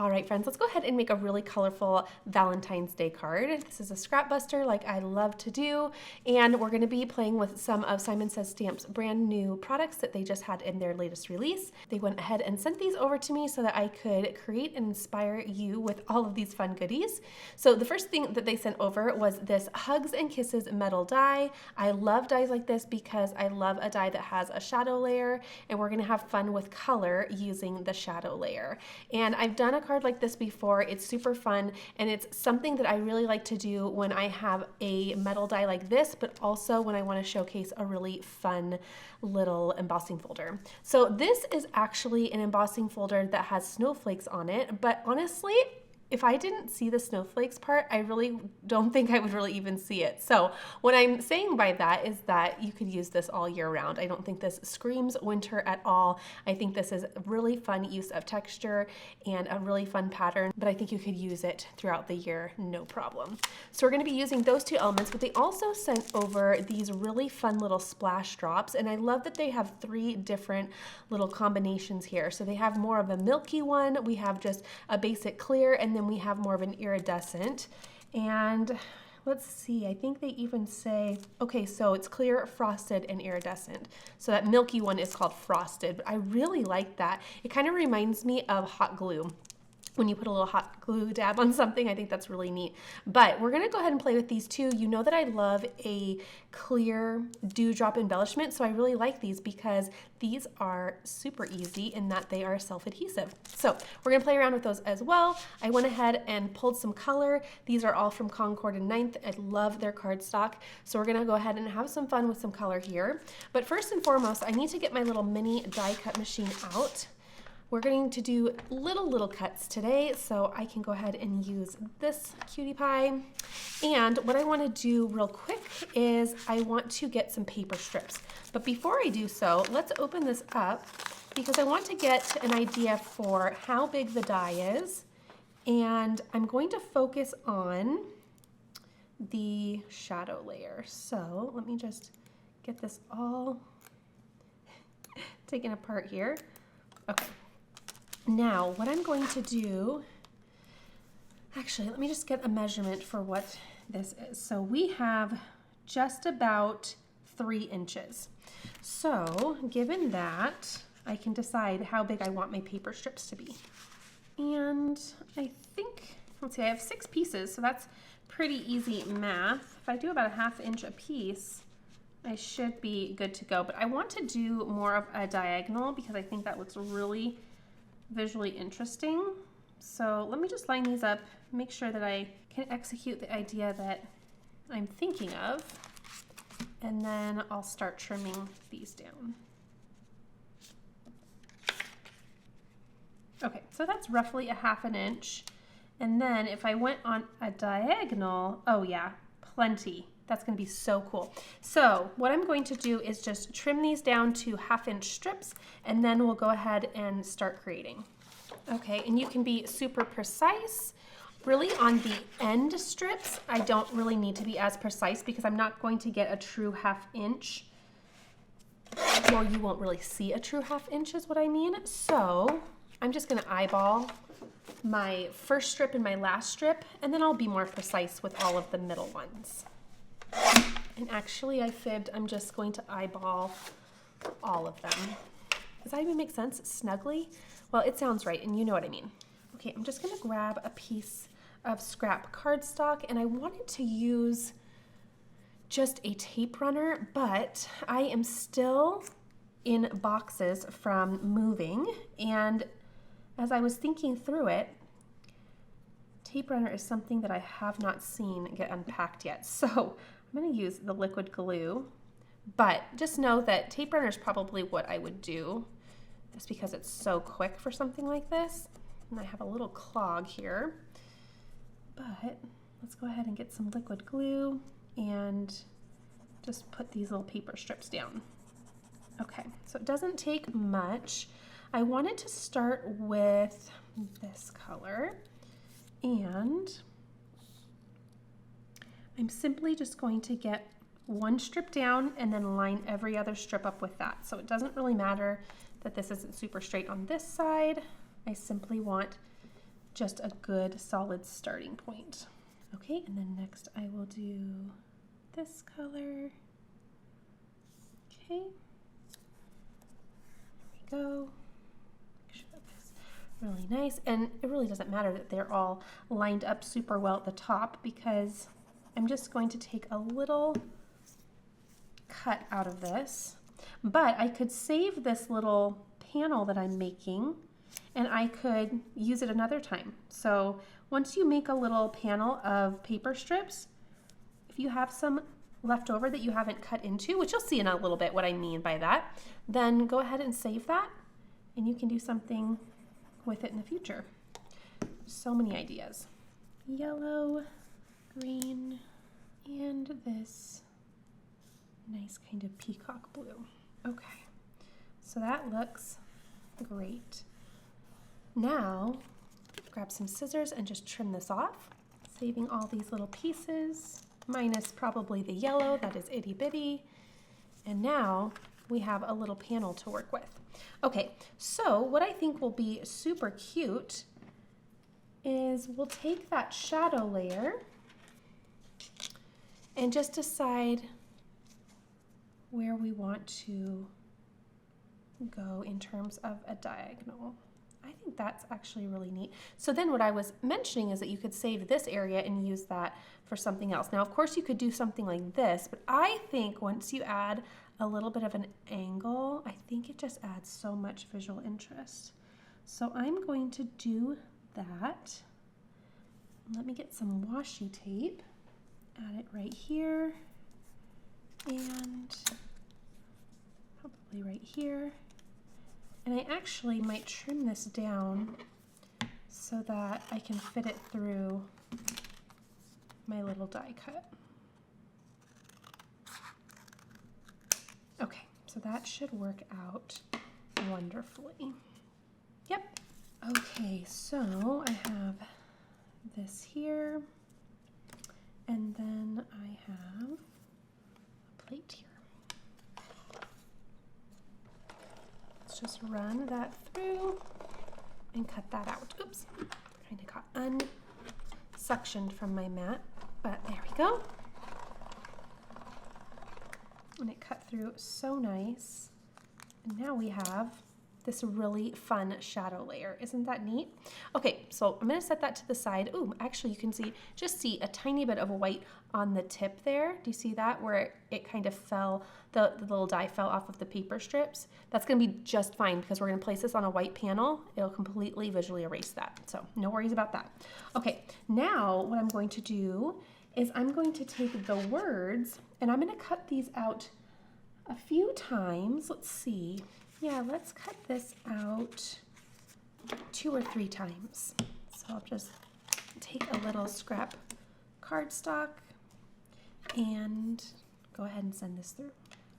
All right, friends, let's go ahead and make a really colorful Valentine's Day card. This is a scrap buster like I love to do, and we're going to be playing with some of Simon Says Stamp's brand new products that they just had in their latest release. They went ahead and sent these over to me so that I could create and inspire you with all of these fun goodies. So the first thing that they sent over was this Hugs and Kisses metal die. I love dies like this because I love a die that has a shadow layer, and we're going to have fun with color using the shadow layer. And I've done a card like this before. It's super fun, and it's something that I really like to do when I have a metal die like this, but also when I want to showcase a really fun little embossing folder. So this is actually an embossing folder that has snowflakes on it, but honestly, if I didn't see the snowflakes part, I really don't think I would really even see it. So what I'm saying by that is that you could use this all year round. I don't think this screams winter at all. I think this is a really fun use of texture and a really fun pattern, but I think you could use it throughout the year, no problem. So we're gonna be using those two elements, but they also sent over these really fun little splash drops, and I love that they have 3 different little combinations here. So they have more of a milky one, we have just a basic clear, and then we have more of an iridescent. And let's see, I think they even say, okay, so it's clear, frosted, and iridescent. So that milky one is called frosted, but I really like that. It kind of reminds me of hot glue. When you put a little hot glue dab on something, I think that's really neat. But we're gonna go ahead and play with these two. You know that I love a clear dewdrop embellishment, so I really like these because these are super easy in that they are self-adhesive. So we're gonna play around with those as well. I went ahead and pulled some color. These are all from Concord and 9th. I love their cardstock. So we're gonna go ahead and have some fun with some color here. But first and foremost, I need to get my little mini die cut machine out. We're going to do little cuts today, so I can go ahead and use this cutie pie. And what I want to do real quick is I want to get some paper strips. But before I do so, let's open this up because I want to get an idea for how big the die is. And I'm going to focus on the shadow layer. So let me just get this all taken apart here. Okay. Now, what I'm going to do, actually, let me just get a measurement for what this is. So we have just about 3 inches. So given that, I can decide how big I want my paper strips to be. And I think, let's see, I have 6 pieces, so that's pretty easy math. If I do about a 1/2 inch a piece, I should be good to go. But I want to do more of a diagonal because I think that looks really visually interesting. So let me just line these up, make sure that I can execute the idea that I'm thinking of, and then I'll start trimming these down. Okay, so that's roughly a 1/2 inch. And then if I went on a diagonal, oh yeah, plenty. That's gonna be so cool. So what I'm going to do is just trim these down to 1/2 inch strips, and then we'll go ahead and start creating. Okay, and you can be super precise. Really on the end strips, I don't really need to be as precise because I'm not going to get a true 1/2 inch, or you won't really see a true 1/2 inch is what I mean. So I'm just gonna eyeball my first strip and my last strip, and then I'll be more precise with all of the middle ones. And actually I fibbed, I'm just going to eyeball all of them. Does that even make sense? Snugly? Well, it sounds right, and you know what I mean. Okay, I'm just gonna grab a piece of scrap cardstock, and I wanted to use just a tape runner, but I am still in boxes from moving, and as I was thinking through it, tape runner is something that I have not seen get unpacked yet. So I'm gonna use the liquid glue, but just know that tape runner is probably what I would do just because it's so quick for something like this. And I have a little clog here, but let's go ahead and get some liquid glue and just put these little paper strips down. Okay, so it doesn't take much. I wanted to start with this color, and I'm simply just going to get one strip down and then line every other strip up with that. So it doesn't really matter that this isn't super straight on this side. I simply want just a good solid starting point. Okay, and then next I will do this color. Okay, there we go. Make sure that looks really nice. And it really doesn't matter that they're all lined up super well at the top, because I'm just going to take a little cut out of this. But I could save this little panel that I'm making, and I could use it another time. So once you make a little panel of paper strips, if you have some left over that you haven't cut into, which you'll see in a little bit what I mean by that, then go ahead and save that, and you can do something with it in the future. So many ideas. Yellow, green, and this nice kind of peacock blue. Okay, so that looks great. Now, grab some scissors and just trim this off, saving all these little pieces, minus probably the yellow, that is itty bitty. And now we have a little panel to work with. Okay, so what I think will be super cute is we'll take that shadow layer and just decide where we want to go in terms of a diagonal. I think that's actually really neat. So then what I was mentioning is that you could save this area and use that for something else. Now, of course, you could do something like this, but I think once you add a little bit of an angle, I think it just adds so much visual interest. So I'm going to do that. Let me get some washi tape, add it right here, and probably right here. And I actually might trim this down so that I can fit it through my little die cut. Okay, so that should work out wonderfully. Yep. Okay, so I have this here, and then I have a plate here. Let's just run that through and cut that out. Oops, kind of got unsuctioned from my mat, but there we go. And it cut through so nice. And now we have this really fun shadow layer. Isn't that neat? Okay, so I'm gonna set that to the side. Ooh, actually you can just see a tiny bit of white on the tip there. Do you see that? Where it kind of fell, the little dye fell off of the paper strips. That's gonna be just fine because we're gonna place this on a white panel. It'll completely visually erase that. So no worries about that. Okay, now what I'm going to do is I'm going to take the words and I'm gonna cut these out a few times. Let's see. Yeah, let's cut this out 2 or 3 times. So I'll just take a little scrap cardstock and go ahead and send this through.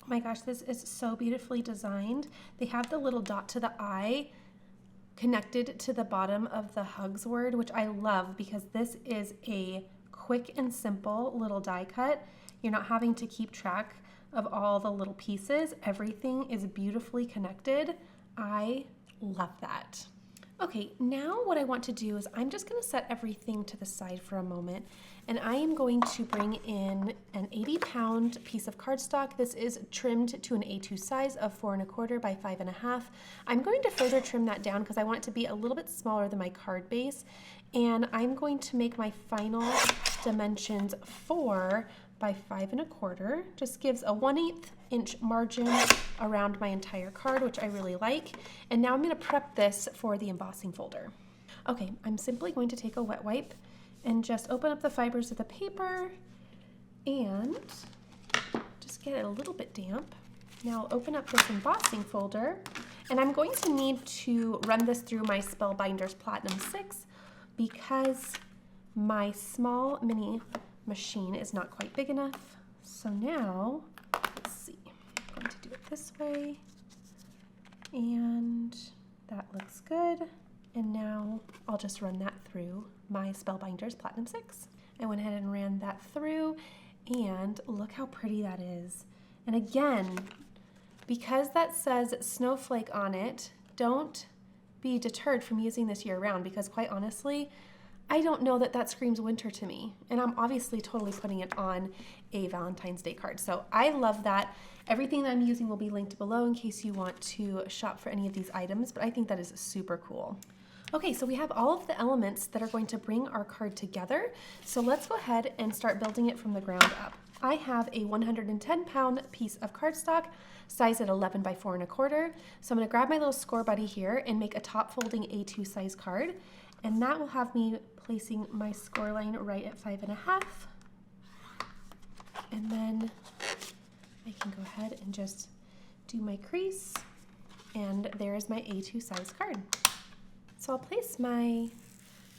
Oh my gosh, this is so beautifully designed. They have the little dot to the eye connected to the bottom of the hugs word, which I love because this is a quick and simple little die cut. You're not having to keep track of all the little pieces. Everything is beautifully connected. I love that. Okay, now what I want to do is I'm just going to set everything to the side for a moment, and I am going to bring in an 80-pound piece of cardstock. This is trimmed to an A2 size of 4 1/4 by 5 1/2. I'm going to further trim that down because I want it to be a little bit smaller than my card base, and I'm going to make my final dimensions 4 by 5 1/4. Just gives a 1/8 inch margin around my entire card, which I really like. And now I'm going to prep this for the embossing folder. Okay, I'm simply going to take a wet wipe and just open up the fibers of the paper and just get it a little bit damp. Now I'll open up this embossing folder, and I'm going to need to run this through my Spellbinders Platinum 6 because my small mini machine is not quite big enough. So now, let's see, I'm going to do it this way, and that looks good. And now I'll just run that through my Spellbinders Platinum 6. I went ahead and ran that through, and look how pretty that is. And again, because that says snowflake on it, don't be deterred from using this year round, because quite honestly, I don't know that that screams winter to me. And I'm obviously totally putting it on a Valentine's Day card. So I love that. Everything that I'm using will be linked below in case you want to shop for any of these items, but I think that is super cool. Okay, so we have all of the elements that are going to bring our card together. So let's go ahead and start building it from the ground up. I have a 110-pound piece of cardstock, size at 11 by 4 1/4. So I'm gonna grab my little score buddy here and make a top folding A2 size card. And that will have me placing my score line right at 5 1/2. And then I can go ahead and just do my crease. And there's my A2 size card. So I'll place my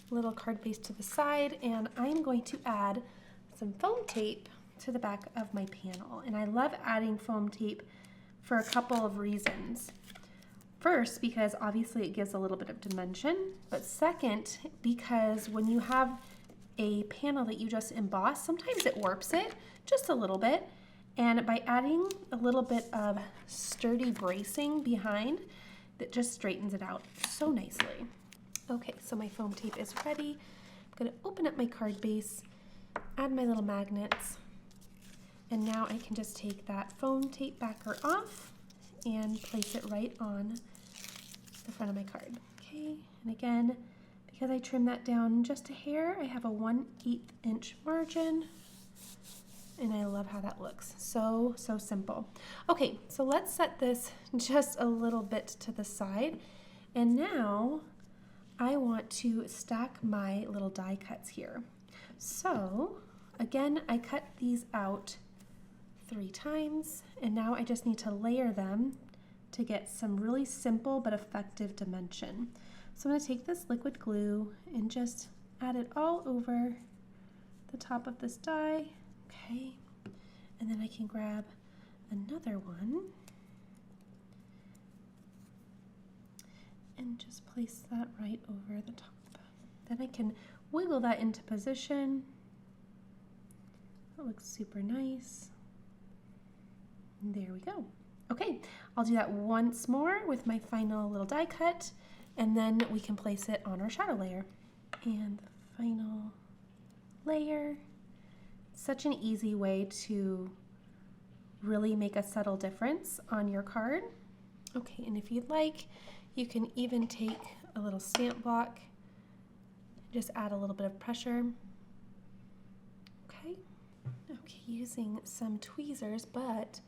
little card base to the side, and I'm going to add some foam tape to the back of my panel. And I love adding foam tape for a couple of reasons. First, because obviously it gives a little bit of dimension, but second, because when you have a panel that you just emboss, sometimes it warps it just a little bit. And by adding a little bit of sturdy bracing behind, that just straightens it out so nicely. Okay, so my foam tape is ready. I'm gonna open up my card base, add my little magnets, and now I can just take that foam tape backer off and place it right on the front of my card. Okay, and again, because I trimmed that down just a hair, I have a 1/8 inch margin, and I love how that looks. So simple. Okay, so let's set this just a little bit to the side, and now I want to stack my little die cuts here. So again, I cut these out 3 times, and now I just need to layer them to get some really simple but effective dimension. So I'm going to take this liquid glue and just add it all over the top of this die. Okay, and then I can grab another one and just place that right over the top. Then I can wiggle that into position. That looks super nice. And there we go. Okay, I'll do that once more with my final little die cut, and then we can place it on our shadow layer. And the final layer. Such an easy way to really make a subtle difference on your card. Okay, and if you'd like, you can even take a little stamp block, just add a little bit of pressure. Okay, using some tweezers, but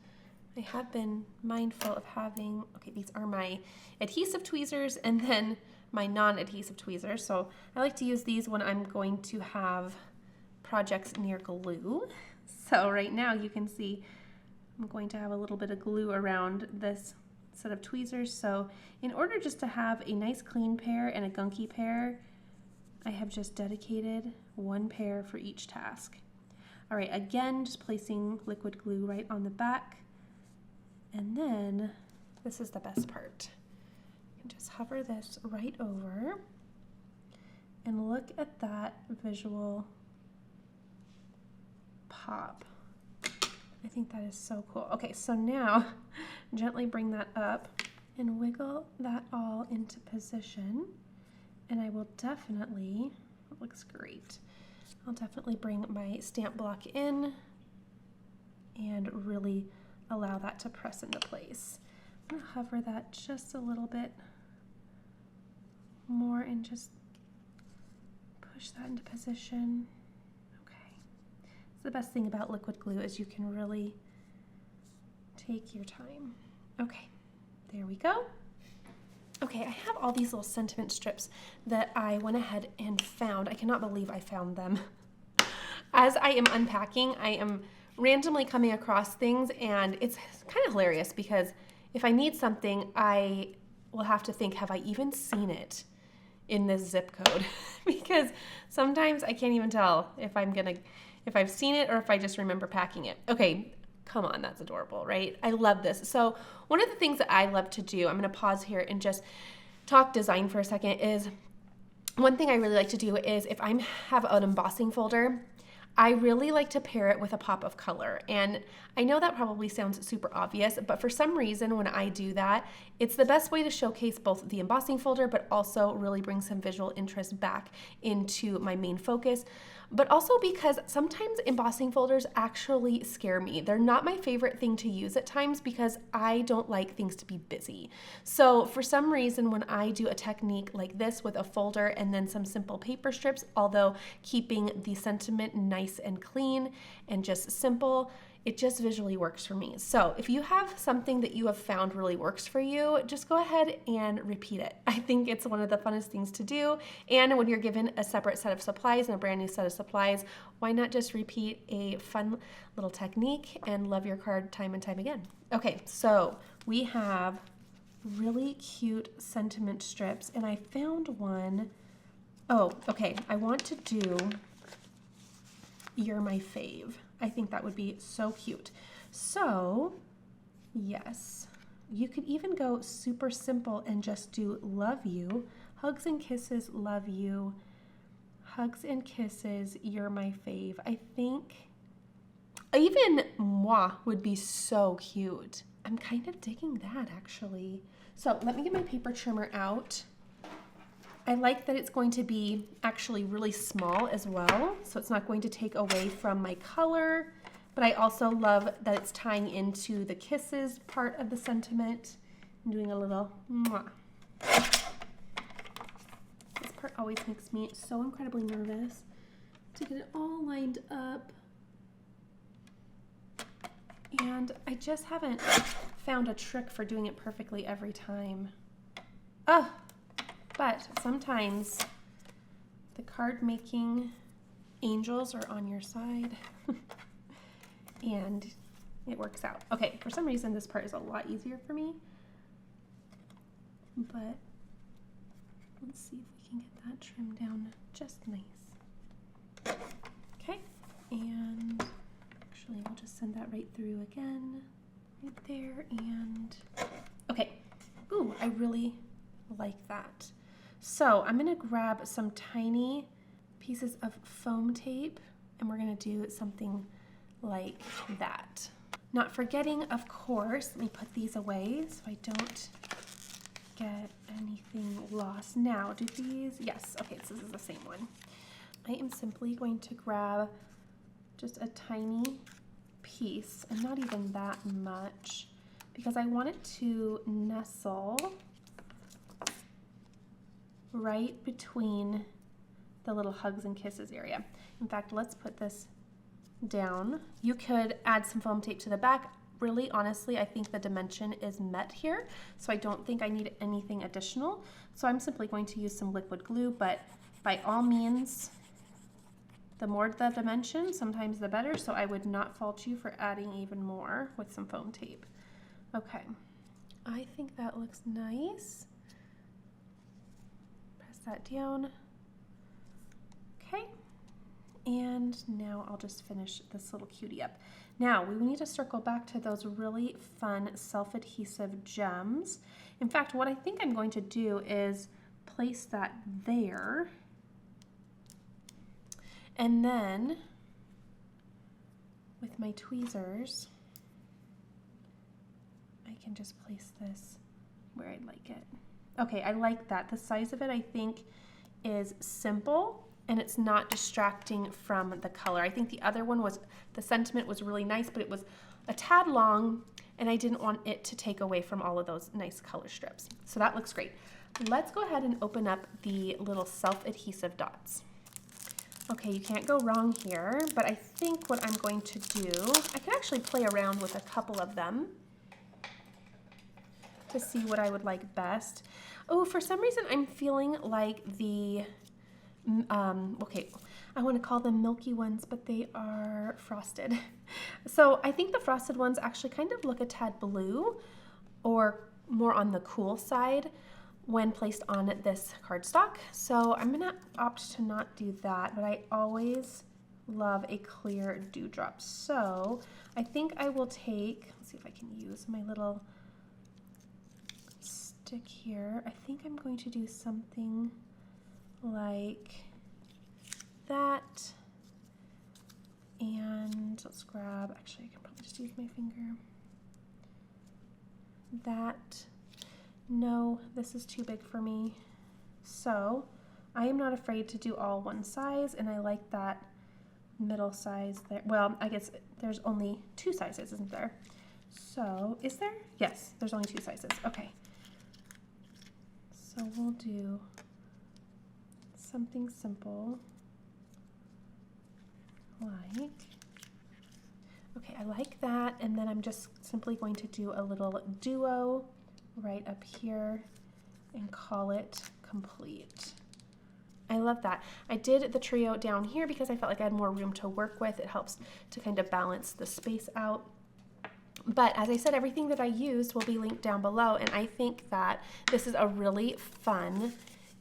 I have been mindful of having, okay, these are my adhesive tweezers and then my non-adhesive tweezers. So I like to use these when I'm going to have projects near glue. So right now you can see I'm going to have a little bit of glue around this set of tweezers. So in order just to have a nice clean pair and a gunky pair, I have just dedicated 1 pair for each task. All right, again, just placing liquid glue right on the back. And then this is the best part. You can just hover this right over and look at that visual pop. I think that is so cool. Okay, so now gently bring that up and wiggle that all into position. And I will definitely, it looks great. I'll definitely bring my stamp block in and really allow that to press into place. I'm gonna hover that just a little bit more and just push that into position. The best thing about liquid glue is you can really take your time. Okay, there we go. Okay, I have all these little sentiment strips that I went ahead and found. I cannot believe I found them. As I am unpacking, I am randomly coming across things, and it's kind of hilarious because if I need something, I will have to think, have I even seen it in this zip code? Because sometimes I can't even tell if I've seen it or if I just remember packing it. Okay, come on, that's adorable, right? I love this. So one of the things that I love to do, I'm gonna pause here and just talk design for a second, is one thing I really like to do is if I have an embossing folder, I really like to pair it with a pop of color. And I know that probably sounds super obvious, but for some reason when I do that, it's the best way to showcase both the embossing folder, but also really bring some visual interest back into my main focus. But also because sometimes embossing folders actually scare me. They're not my favorite thing to use at times because I don't like things to be busy. So for some reason, when I do a technique like this with a folder and then some simple paper strips, although keeping the sentiment nice and clean and just simple, it just visually works for me. So if you have something that you have found really works for you, just go ahead and repeat it. I think it's one of the funnest things to do. And when you're given a separate set of supplies and a brand new set of supplies, why not just repeat a fun little technique and love your card time and time again? Okay, so we have really cute sentiment strips, and I found one. Oh, okay, I want to do You're My Fave. I think that would be so cute. So, yes, you could even go super simple and just do love you, hugs and kisses, love you, hugs and kisses, you're my fave. I think even moi would be so cute. I'm kind of digging that actually. So let me get my paper trimmer out. I like that it's going to be actually really small as well, so it's not going to take away from my color, but I also love that it's tying into the kisses part of the sentiment. I'm doing a little mwah. This part always makes me so incredibly nervous to get it all lined up. And I just haven't found a trick for doing it perfectly every time. Oh! But sometimes the card making angels are on your side and it works out. Okay, for some reason this part is a lot easier for me, but let's see if we can get that trimmed down just nice. Okay, and actually we'll just send that right through again, right there, and okay. Ooh, I really like that. So I'm gonna grab some tiny pieces of foam tape and we're gonna do something like that. Not forgetting, of course, let me put these away so I don't get anything lost. Now, do these, yes, okay, so this is the same one. I am simply going to grab just a tiny piece, and not even that much, because I want it to nestle right between the little hugs and kisses area. In fact, let's put this down. You could add some foam tape to the back. Really, honestly, I think the dimension is met here, so I don't think I need anything additional. So I'm simply going to use some liquid glue, but by all means, the more the dimension, sometimes the better, so I would not fault you for adding even more with some foam tape. Okay, I think that looks nice. That down. Okay, and now I'll just finish this little cutie up. Now we need to circle back to those really fun self-adhesive gems. In fact, what I think I'm going to do is place that there, and then with my tweezers I can just place this where I'd like it. Okay, I like that. The size of it, I think, is simple and it's not distracting from the color. I think the other one was, the sentiment was really nice, but it was a tad long and I didn't want it to take away from all of those nice color strips. So that looks great. Let's go ahead and open up the little self-adhesive dots. Okay, you can't go wrong here, but I think what I'm going to do, I can actually play around with a couple of them to see what I would like best. Oh, for some reason I'm feeling like the, okay, I want to call them milky ones, but they are frosted. So I think the frosted ones actually kind of look a tad blue or more on the cool side when placed on this cardstock. So I'm gonna opt to not do that, but I always love a clear dewdrop. So I think I will take, let's see if I can use my little stick here. I think I'm going to do something like that And let's grab, actually I can probably just use my finger. That, no, this is too big for me. So I am not afraid to do all one size, and I like that middle size there. Well, I guess there's only 2 sizes, isn't there? So, is there? Yes, there's only 2 sizes. Okay. So we'll do something simple like, okay, I like that, and then I'm just simply going to do a little duo right up here and call it complete. I love that. I did the trio down here because I felt like I had more room to work with. It helps to kind of balance the space out. But as I said, everything that I used will be linked down below, and I think that this is a really fun,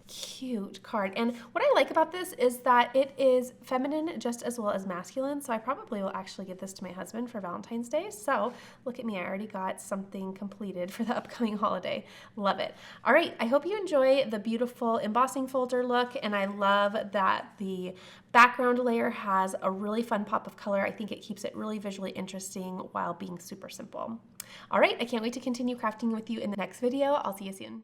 cute card. And what I like about this is that it is feminine just as well as masculine, so I probably will actually give this to my husband for Valentine's Day. So look at me, I already got something completed for the upcoming holiday. Love it. All right, I hope you enjoy the beautiful embossing folder look, and I love that the background layer has a really fun pop of color. I think it keeps it really visually interesting while being super simple. All right, I can't wait to continue crafting with you in the next video. I'll see you soon.